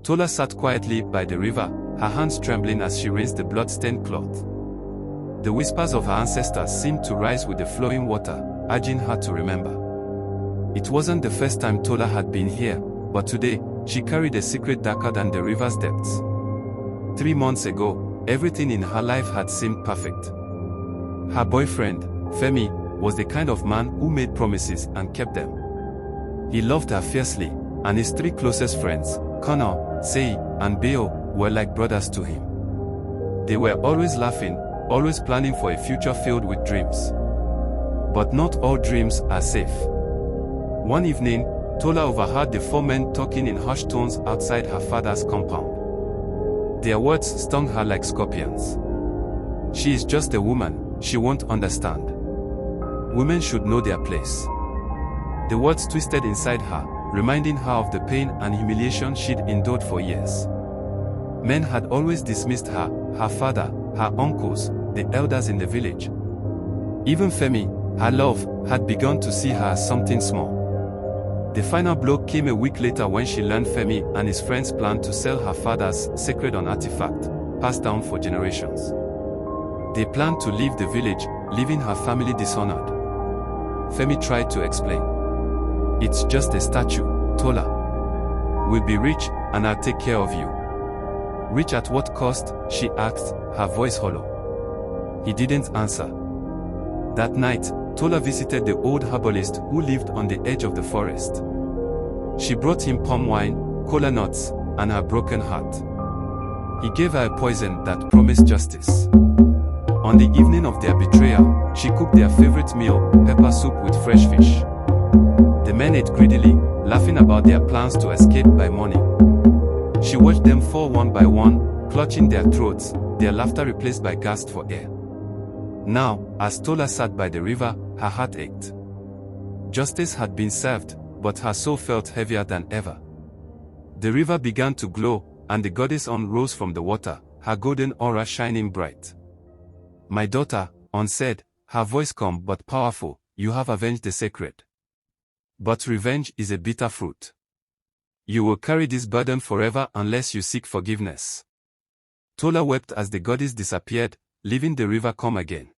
Tola sat quietly by the river, her hands trembling as she rinsed the blood-stained cloth. The whispers of her ancestors seemed to rise with the flowing water, urging her to remember. It wasn't the first time Tola had been here, but today, she carried a secret darker than the river's depths. 3 months ago, everything in her life had seemed perfect. Her boyfriend, Femi, was the kind of man who made promises and kept them. He loved her fiercely, and his 3 closest friends, Connor, Sei, and Beo, were like brothers to him. They were always laughing, always planning for a future filled with dreams. But not all dreams are safe. One evening, Tola overheard the 4 men talking in hushed tones outside her father's compound. Their words stung her like scorpions. She is just a woman, she won't understand. Women should know their place. The words twisted inside her, reminding her of the pain and humiliation she'd endured for years. Men had always dismissed her, her father, her uncles, the elders in the village. Even Femi, her love, had begun to see her as something small. The final blow came a week later when she learned Femi and his friends planned to sell her father's sacred artifact, passed down for generations. They planned to leave the village, leaving her family dishonored. Femi tried to explain. It's just a statue, Tola. We'll be rich, and I'll take care of you. Rich at what cost? She asked, her voice hollow. He didn't answer. That night, Tola visited the old herbalist who lived on the edge of the forest. She brought him palm wine, kola nuts, and her broken heart. He gave her a poison that promised justice. On the evening of their betrayal, she cooked their favorite meal, pepper soup with fresh fish. The men ate greedily, laughing about their plans to escape by morning. She watched them fall one by one, clutching their throats, their laughter replaced by gasps for air. Now, as Tola sat by the river, her heart ached. Justice had been served, but her soul felt heavier than ever. The river began to glow, and the goddess On rose from the water, her golden aura shining bright. My daughter, On said, her voice calm but powerful, you have avenged the sacred. But revenge is a bitter fruit. You will carry this burden forever unless you seek forgiveness. Tola wept as the goddess disappeared, leaving the river calm again.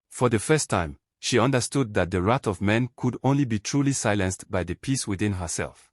For the first time, she understood that the wrath of men could only be truly silenced by the peace within herself.